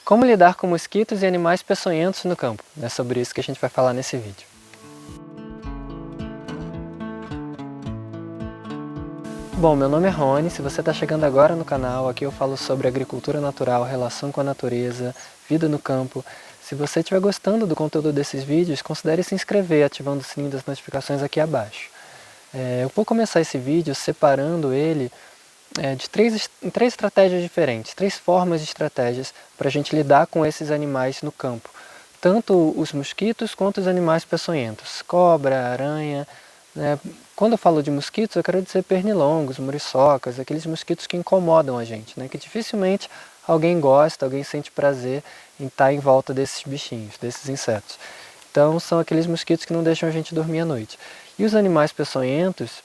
Como lidar com mosquitos e animais peçonhentos no campo? É sobre isso que a gente vai falar nesse vídeo. Bom, meu nome é Rony, se você está chegando agora no canal, aqui eu falo sobre agricultura natural, relação com a natureza, vida no campo. Se você estiver gostando do conteúdo desses vídeos, considere se inscrever ativando o sininho das notificações aqui abaixo. Eu vou começar esse vídeo separando ele de três estratégias diferentes, três formas de estratégias para a gente lidar com esses animais no campo. Tanto os mosquitos quanto os animais peçonhentos, cobra, aranha. Quando eu falo de mosquitos, eu quero dizer pernilongos, muriçocas, aqueles mosquitos que incomodam a gente, que dificilmente alguém gosta, alguém sente prazer em estar em volta desses bichinhos, desses insetos. Então são aqueles mosquitos que não deixam a gente dormir à noite. E os animais peçonhentos,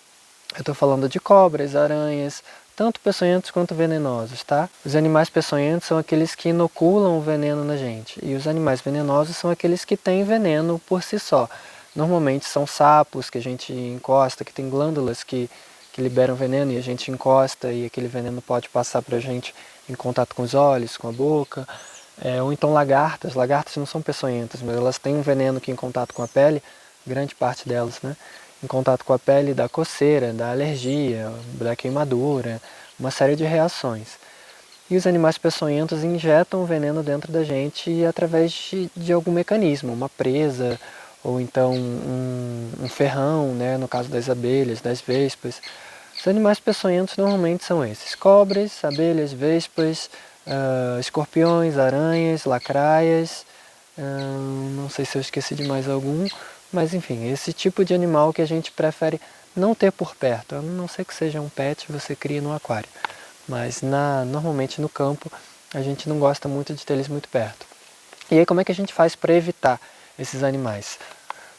eu estou falando de cobras, aranhas, tanto peçonhentos quanto venenosos, tá? Os animais peçonhentos são aqueles que inoculam o veneno na gente, e os animais venenosos são aqueles que têm veneno por si só. Normalmente são sapos que a gente encosta, que tem glândulas que liberam veneno e a gente encosta e aquele veneno pode passar para a gente em contato com os olhos, com a boca. Ou então lagartas. Lagartas não são peçonhentas, mas elas têm um veneno que em contato com a pele, grande parte delas, em contato com a pele dá coceira, dá alergia, dá queimadura, uma série de reações. E os animais peçonhentos injetam o veneno dentro da gente através de algum mecanismo, uma presa, ou então um ferrão, no caso das abelhas, das vespas. Os animais peçonhentos normalmente são esses: cobras, abelhas, vespas, escorpiões, aranhas, lacraias, não sei se eu esqueci de mais algum, mas enfim, esse tipo de animal que a gente prefere não ter por perto, a não ser que seja um pet que você cria no aquário. Mas normalmente no campo a gente não gosta muito de ter eles muito perto. E aí como é que a gente faz para evitar esses animais?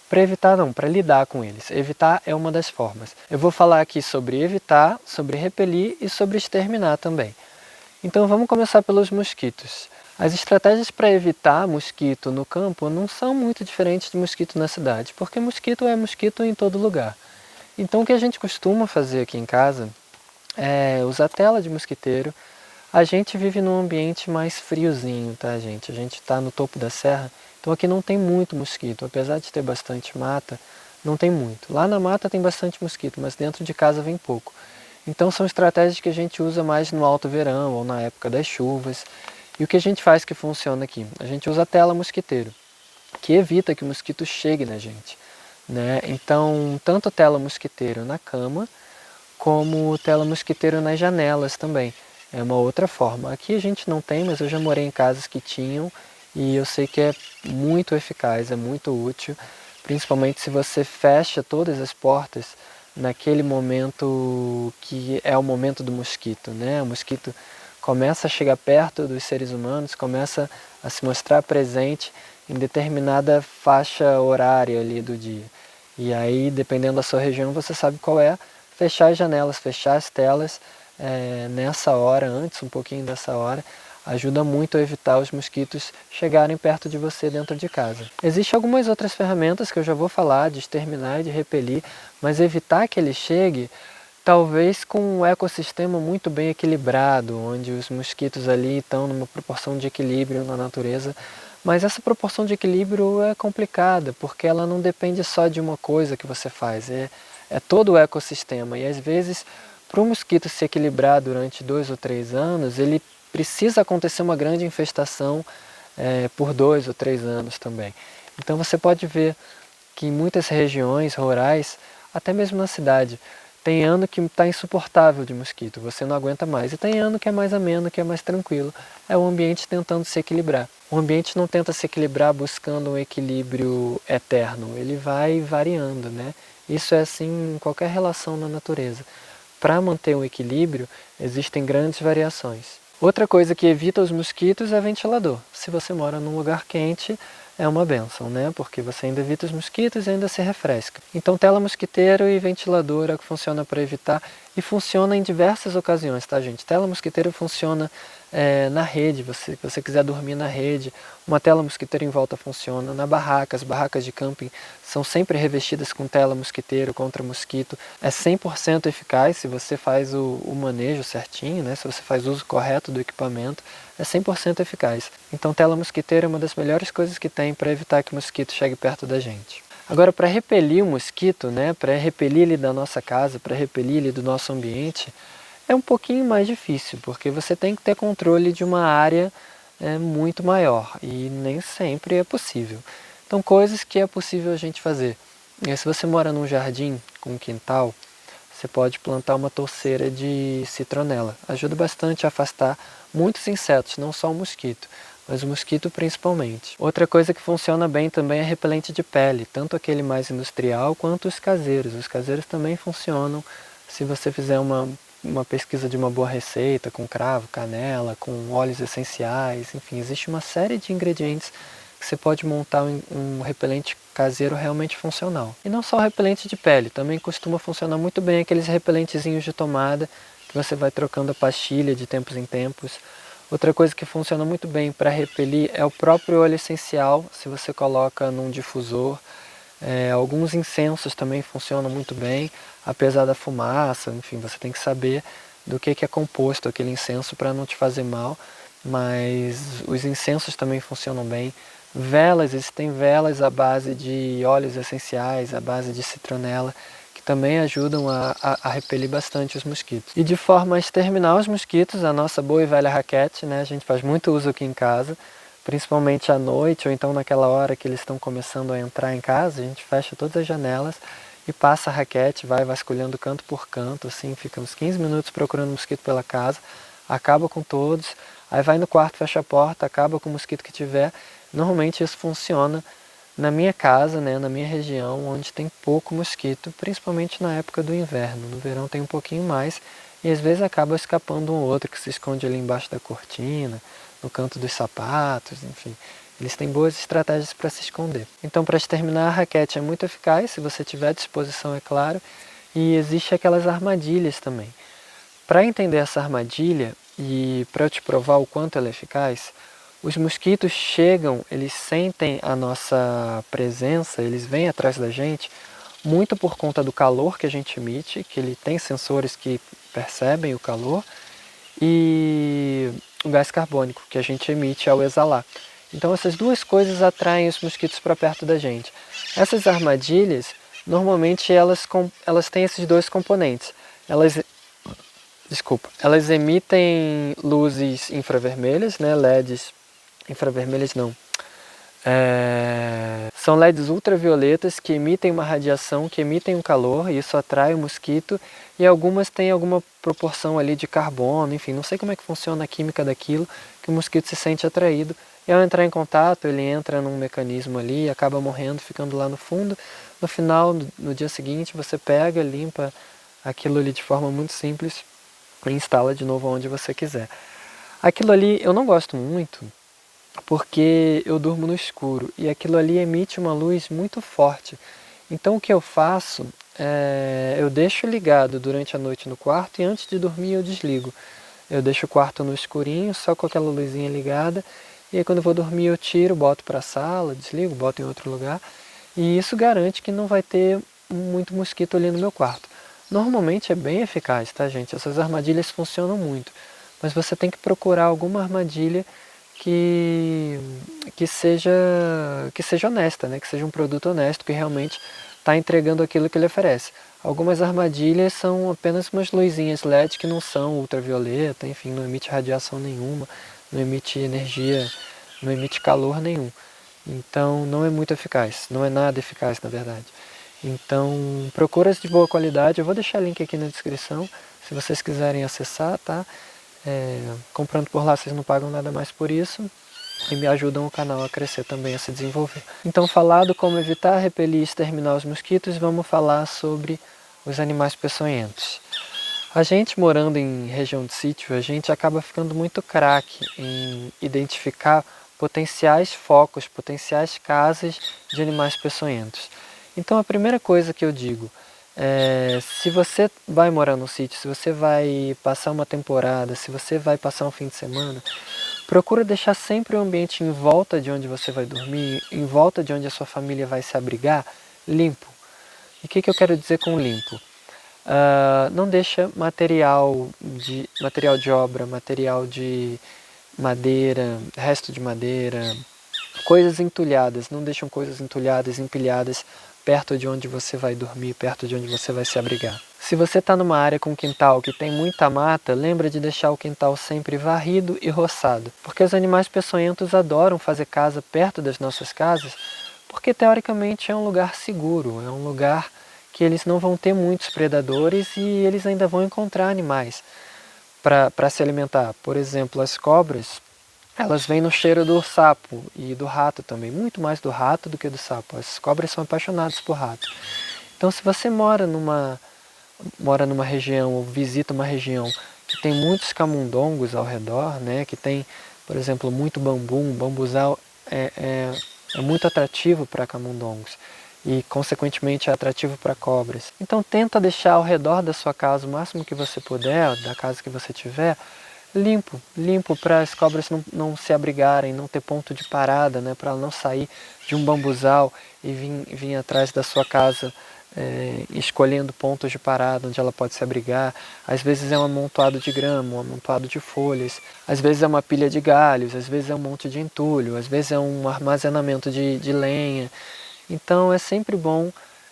Para evitar não, para lidar com eles. Evitar é uma das formas. Eu vou falar aqui sobre evitar, sobre repelir e sobre exterminar também. Então vamos começar pelos mosquitos. As estratégias para evitar mosquito no campo não são muito diferentes de mosquito na cidade, porque mosquito é mosquito em todo lugar. Então o que a gente costuma fazer aqui em casa é usar tela de mosquiteiro. A gente vive num ambiente mais friozinho, tá, gente? A gente está no topo da serra, então aqui não tem muito mosquito. Apesar de ter bastante mata, não tem muito. Lá na mata tem bastante mosquito, mas dentro de casa vem pouco. Então são estratégias que a gente usa mais no alto verão ou na época das chuvas. E o que a gente faz que funciona aqui? A gente usa a tela mosquiteiro, que evita que o mosquito chegue na gente. Então, tanto tela mosquiteiro na cama, como tela mosquiteiro nas janelas também. É uma outra forma. Aqui a gente não tem, mas eu já morei em casas que tinham e eu sei que é muito eficaz, é muito útil, principalmente se você fecha todas as portas naquele momento que é o momento do mosquito, O mosquito começa a chegar perto dos seres humanos, começa a se mostrar presente em determinada faixa horária ali do dia. E aí, dependendo da sua região, você sabe qual é, fechar as janelas, fechar as telas nessa hora, antes um pouquinho dessa hora, ajuda muito a evitar os mosquitos chegarem perto de você dentro de casa. Existem algumas outras ferramentas que eu já vou falar, de exterminar e de repelir, mas evitar que ele chegue, talvez com um ecossistema muito bem equilibrado, onde os mosquitos ali estão numa proporção de equilíbrio na natureza, mas essa proporção de equilíbrio é complicada, porque ela não depende só de uma coisa que você faz, é todo o ecossistema, e às vezes para o mosquito se equilibrar durante 2 ou 3 anos, ele precisa acontecer uma grande infestação por 2 ou 3 anos também. Então você pode ver que em muitas regiões rurais, até mesmo na cidade, tem ano que está insuportável de mosquito, você não aguenta mais. E tem ano que é mais ameno, que é mais tranquilo. É o ambiente tentando se equilibrar. O ambiente não tenta se equilibrar buscando um equilíbrio eterno, ele vai variando, Isso é assim em qualquer relação na natureza. Para manter um equilíbrio, existem grandes variações. Outra coisa que evita os mosquitos é ventilador. Se você mora num lugar quente, é uma bênção, Porque você ainda evita os mosquitos e ainda se refresca. Então tela mosquiteiro e ventilador é o que funciona para evitar. E funciona em diversas ocasiões, tá, gente? Tela mosquiteira funciona na rede, se você quiser dormir na rede, uma tela mosquiteira em volta funciona. Na barraca, as barracas de camping são sempre revestidas com tela mosquiteira contra mosquito. É 100% eficaz se você faz o manejo certinho, né? Se você faz uso correto do equipamento, é 100% eficaz. Então tela mosquiteira é uma das melhores coisas que tem para evitar que o mosquito chegue perto da gente. Agora, para repelir o mosquito, né, para repelir ele da nossa casa, para repelir ele do nosso ambiente, é um pouquinho mais difícil, porque você tem que ter controle de uma área muito maior e nem sempre é possível. Então, coisas que é possível a gente fazer. Se você mora num jardim com um quintal, você pode plantar uma touceira de citronela. Ajuda bastante a afastar muitos insetos, não só o mosquito, mas o mosquito principalmente. Outra coisa que funciona bem também é repelente de pele, tanto aquele mais industrial quanto os caseiros. Os caseiros também funcionam se você fizer uma pesquisa de uma boa receita com cravo, canela, com óleos essenciais, enfim, existe uma série de ingredientes que você pode montar um repelente caseiro realmente funcional. E não só o repelente de pele, também costuma funcionar muito bem aqueles repelentezinhos de tomada que você vai trocando a pastilha de tempos em tempos. Outra coisa que funciona muito bem para repelir é o próprio óleo essencial, se você coloca num difusor. Alguns incensos também funcionam muito bem, apesar da fumaça, enfim, você tem que saber do que é composto aquele incenso para não te fazer mal, mas os incensos também funcionam bem. Velas, existem velas à base de óleos essenciais, à base de citronela, que também ajudam a repelir bastante os mosquitos. E de forma a exterminar os mosquitos, a nossa boa e velha raquete, né, a gente faz muito uso aqui em casa, principalmente à noite ou então naquela hora que eles estão começando a entrar em casa, a gente fecha todas as janelas e passa a raquete, vai vasculhando canto por canto, assim, fica uns 15 minutos procurando mosquito pela casa, acaba com todos, aí vai no quarto, fecha a porta, acaba com o mosquito que tiver. Normalmente isso funciona na minha casa, né, na minha região, onde tem pouco mosquito, principalmente na época do inverno. No verão tem um pouquinho mais e às vezes acaba escapando um ou outro que se esconde ali embaixo da cortina, no canto dos sapatos, enfim. Eles têm boas estratégias para se esconder. Então, para exterminar, a raquete é muito eficaz, se você tiver disposição, é claro, e existe aquelas armadilhas também. Para entender essa armadilha e para eu te provar o quanto ela é eficaz, os mosquitos chegam, eles sentem a nossa presença, eles vêm atrás da gente, muito por conta do calor que a gente emite, que ele tem sensores que percebem o calor, e o gás carbônico que a gente emite ao exalar. Então essas duas coisas atraem os mosquitos para perto da gente. Essas armadilhas, normalmente elas têm esses dois componentes. Elas emitem luzes infravermelhas, né, LEDs, infravermelhas não, são LEDs ultravioletas que emitem uma radiação, que emitem um calor, e isso atrai o mosquito, e algumas têm alguma proporção ali de carbono, enfim, não sei como é que funciona a química daquilo, que o mosquito se sente atraído, e ao entrar em contato, ele entra num mecanismo ali, acaba morrendo, ficando lá no fundo. No final, no dia seguinte, você pega, limpa aquilo ali de forma muito simples, e instala de novo onde você quiser. Aquilo ali eu não gosto muito, porque eu durmo no escuro e aquilo ali emite uma luz muito forte. Então o que eu faço eu deixo ligado durante a noite no quarto e antes de dormir eu desligo. Eu deixo o quarto no escurinho, só com aquela luzinha ligada, e aí quando eu vou dormir eu tiro, boto para a sala, desligo, boto em outro lugar, e isso garante que não vai ter muito mosquito ali no meu quarto. Normalmente é bem eficaz, tá, gente? Essas armadilhas funcionam muito, mas você tem que procurar alguma armadilha que, que seja honesta, né? Que seja um produto honesto, que realmente está entregando aquilo que ele oferece. Algumas armadilhas são apenas umas luzinhas LED que não são ultravioleta, enfim, não emite radiação nenhuma, não emite energia, não emite calor nenhum. Então não é muito eficaz, não é nada eficaz na verdade. Então procura as de boa qualidade, eu vou deixar o link aqui na descrição, se vocês quiserem acessar, tá? Comprando por lá vocês não pagam nada mais por isso e me ajudam o canal a crescer também, a se desenvolver. Então, falado como evitar, repelir e exterminar os mosquitos, vamos falar sobre os animais peçonhentos. A gente morando em região de sítio, a gente acaba ficando muito craque em identificar potenciais focos, potenciais casas de animais peçonhentos. Então a primeira coisa que eu digo Se você vai morar num sítio, se você vai passar uma temporada, se você vai passar um fim de semana, procura deixar sempre o ambiente em volta de onde você vai dormir, em volta de onde a sua família vai se abrigar, limpo. E o que eu quero dizer com limpo? Não deixa material de obra, material de madeira, resto de madeira, coisas entulhadas. Não deixam coisas entulhadas, empilhadas perto de onde você vai dormir, perto de onde você vai se abrigar. Se você está numa área com quintal que tem muita mata, lembra de deixar o quintal sempre varrido e roçado, porque os animais peçonhentos adoram fazer casa perto das nossas casas, porque teoricamente é um lugar seguro, é um lugar que eles não vão ter muitos predadores e eles ainda vão encontrar animais para se alimentar. Por exemplo, as cobras, elas vêm no cheiro do sapo e do rato também, muito mais do rato do que do sapo. As cobras são apaixonadas por rato. Então, se você mora numa região ou visita uma região que tem muitos camundongos ao redor, né, que tem, por exemplo, muito bambu, um bambuzal é muito atrativo para camundongos e, consequentemente, é atrativo para cobras. Então, tenta deixar ao redor da sua casa o máximo que você puder, da casa que você tiver, limpo para as cobras não se abrigarem, não ter ponto de parada, né, para ela não sair de um bambuzal e vir atrás da sua casa escolhendo pontos de parada onde ela pode se abrigar. Às vezes é um amontoado de grama, um amontoado de folhas, às vezes é uma pilha de galhos, às vezes é um monte de entulho, às vezes é um armazenamento de lenha. Então é sempre bom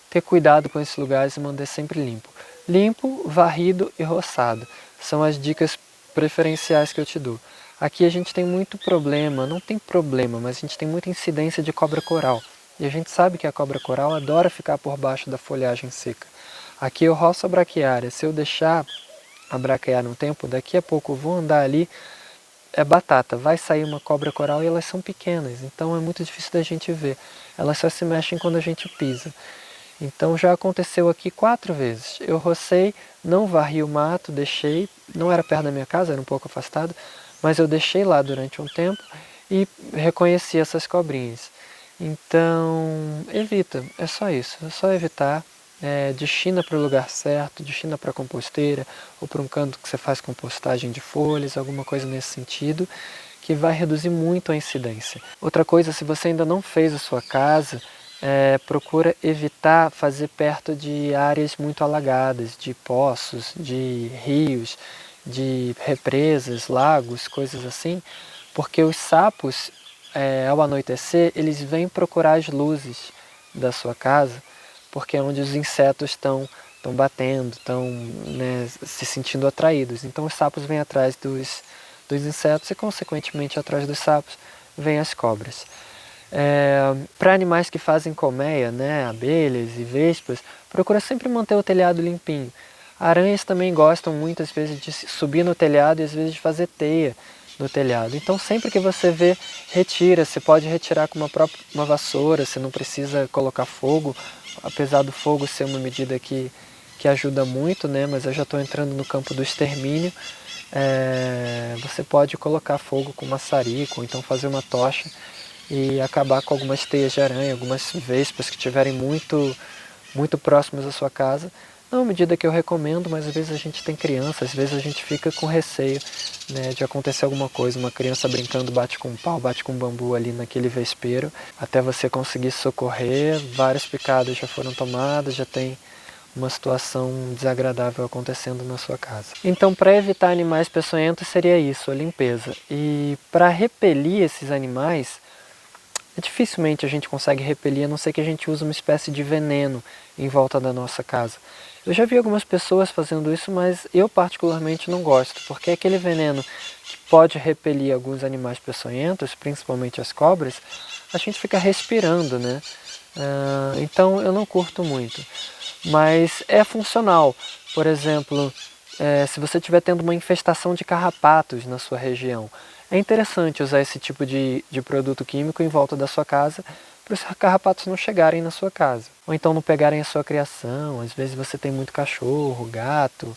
ter cuidado com esses lugares e manter sempre limpo. Limpo, varrido e roçado são as dicas preferenciais que eu te dou. Aqui a gente tem muito problema, não tem problema, mas a gente tem muita incidência de cobra coral. E a gente sabe que a cobra coral adora ficar por baixo da folhagem seca. Aqui eu roço a braquiária, se eu deixar a braquiária um tempo, daqui a pouco eu vou andar ali, é batata, vai sair uma cobra coral e elas são pequenas, então é muito difícil da gente ver. Elas só se mexem quando a gente pisa. Então já aconteceu aqui 4 vezes. Eu rocei, não varri o mato, deixei, não era perto da minha casa, era um pouco afastado, mas eu deixei lá durante um tempo e reconheci essas cobrinhas. Então, evita, é só isso, é só evitar. Destina para o lugar certo, destina para a composteira ou para um canto que você faz compostagem de folhas, alguma coisa nesse sentido, que vai reduzir muito a incidência. Outra coisa, se você ainda não fez a sua casa, procura evitar fazer perto de áreas muito alagadas, de poços, de rios, de represas, lagos, coisas assim, porque os sapos, ao anoitecer, eles vêm procurar as luzes da sua casa, porque é onde os insetos estão batendo, estão, né, se sentindo atraídos. Então os sapos vêm atrás dos insetos e, consequentemente, atrás dos sapos vêm as cobras. Para animais que fazem colmeia, né, abelhas e vespas, procura sempre manter o telhado limpinho. Aranhas também gostam muitas vezes de subir no telhado e às vezes de fazer teia no telhado. Então sempre que você vê, retira. Você pode retirar com uma vassoura, você não precisa colocar fogo, apesar do fogo ser uma medida que ajuda muito, né, mas eu já estou entrando no campo do extermínio. Você pode colocar fogo com maçarico, ou então fazer uma tocha e acabar com algumas teias de aranha, algumas vespas que estiverem muito, muito próximas à sua casa. Não é uma medida que eu recomendo, mas às vezes a gente tem criança, às vezes a gente fica com receio, né, de acontecer alguma coisa, uma criança brincando bate com um pau, bate com um bambu ali naquele vespeiro, até você conseguir socorrer, várias picadas já foram tomadas, já tem uma situação desagradável acontecendo na sua casa. Então, para evitar animais peçonhentos seria isso, a limpeza. E para repelir esses animais, dificilmente a gente consegue repelir, a não ser que a gente use uma espécie de veneno em volta da nossa casa. Eu já vi algumas pessoas fazendo isso, mas eu particularmente não gosto, porque aquele veneno que pode repelir alguns animais peçonhentos, principalmente as cobras, a gente fica respirando, né? Então eu não curto muito. Mas é funcional. Por exemplo, se você estiver tendo uma infestação de carrapatos na sua região, é interessante usar esse tipo de produto químico em volta da sua casa para os carrapatos não chegarem na sua casa. Ou então não pegarem a sua criação. Às vezes você tem muito cachorro, gato.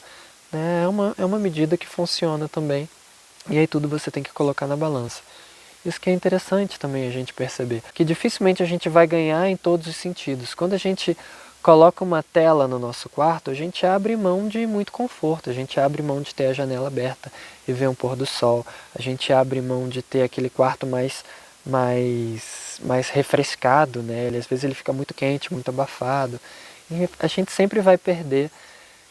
Né? É uma medida que funciona também. E aí tudo você tem que colocar na balança. Isso que é interessante também a gente perceber. Que dificilmente a gente vai ganhar em todos os sentidos. Quando a gente coloca uma tela no nosso quarto, a gente abre mão de muito conforto, a gente abre mão de ter a janela aberta e ver um pôr do sol, a gente abre mão de ter aquele quarto mais refrescado, né? Às vezes ele fica muito quente, muito abafado, e a gente sempre vai perder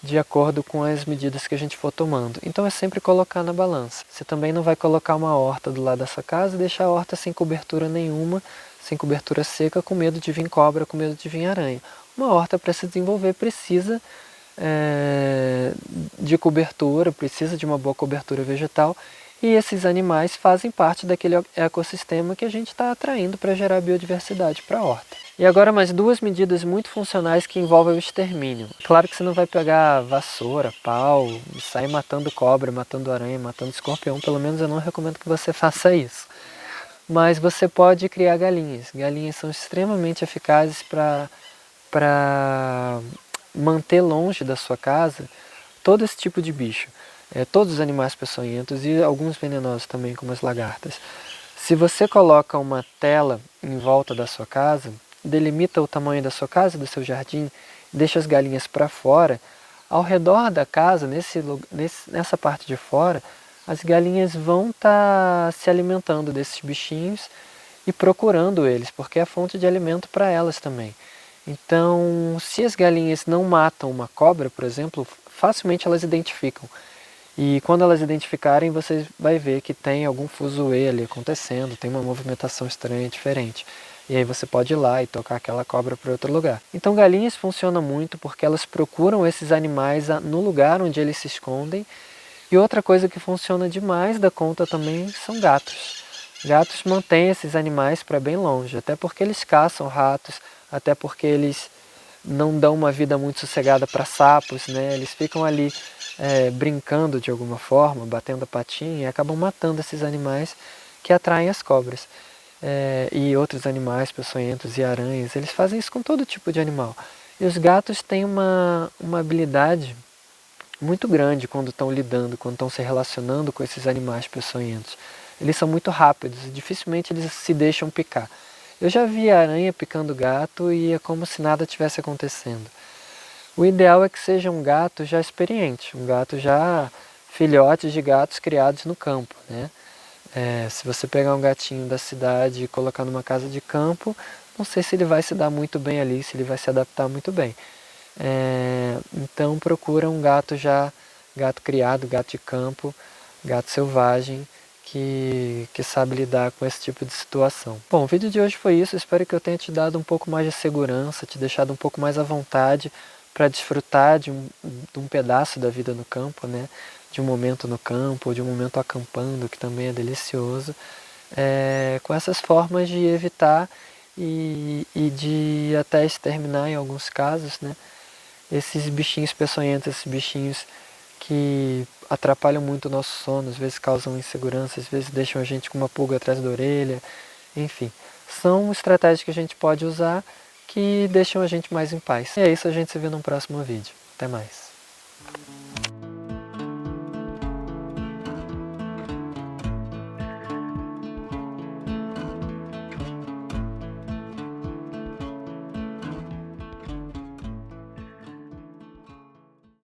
de acordo com as medidas que a gente for tomando. Então é sempre colocar na balança. Você também não vai colocar uma horta do lado da sua casa e deixar a horta sem cobertura nenhuma, sem cobertura seca, com medo de vir cobra, com medo de vir aranha. Uma horta para se desenvolver precisa de cobertura, precisa de uma boa cobertura vegetal, e esses animais fazem parte daquele ecossistema que a gente está atraindo para gerar biodiversidade para a horta. E agora mais duas medidas muito funcionais que envolvem o extermínio. Claro que você não vai pegar vassoura, pau e sair matando cobra, matando aranha, matando escorpião, pelo menos eu não recomendo que você faça isso. Mas você pode criar galinhas. Galinhas são extremamente eficazes para manter longe da sua casa todo esse tipo de bicho. Todos os animais peçonhentos e alguns venenosos também, como as lagartas. Se você coloca uma tela em volta da sua casa, delimita o tamanho da sua casa, do seu jardim, deixa as galinhas para fora, ao redor da casa, nessa parte de fora, as galinhas vão estar se alimentando desses bichinhos e procurando eles, porque é fonte de alimento para elas também. Então, se as galinhas não matam uma cobra, por exemplo, facilmente elas identificam. E quando elas identificarem, você vai ver que tem algum fuzuê ali acontecendo, tem uma movimentação estranha, diferente. E aí você pode ir lá e tocar aquela cobra para outro lugar. Então galinhas funcionam muito porque elas procuram esses animais no lugar onde eles se escondem. E outra coisa que funciona demais da conta também são gatos. Gatos mantêm esses animais para bem longe, até porque eles caçam ratos, até porque eles não dão uma vida muito sossegada para sapos, né? Eles ficam ali brincando de alguma forma, batendo a patinha e acabam matando esses animais que atraem as cobras. E outros animais peçonhentos e aranhas, eles fazem isso com todo tipo de animal. E os gatos têm uma habilidade muito grande quando estão lidando, quando estão se relacionando com esses animais peçonhentos. Eles são muito rápidos e dificilmente eles se deixam picar. Eu já vi aranha picando gato e é como se nada tivesse acontecendo. O ideal é que seja um gato já experiente, um gato já filhotes de gatos criados no campo, né? Se você pegar um gatinho da cidade e colocar numa casa de campo, não sei se ele vai se dar muito bem ali, se ele vai se adaptar muito bem. Então procura um gato gato criado, gato de campo, gato selvagem, que sabe lidar com esse tipo de situação. Bom, o vídeo de hoje foi isso, espero que eu tenha te dado um pouco mais de segurança, te deixado um pouco mais à vontade para desfrutar de um pedaço da vida no campo, né? De um momento no campo, de um momento acampando, que também é delicioso, com essas formas de evitar e de até exterminar em alguns casos, né? Esses bichinhos peçonhentos, esses bichinhos que atrapalham muito o nosso sono, às vezes causam insegurança, às vezes deixam a gente com uma pulga atrás da orelha, enfim. São estratégias que a gente pode usar que deixam a gente mais em paz. E é isso, a gente se vê num próximo vídeo. Até mais.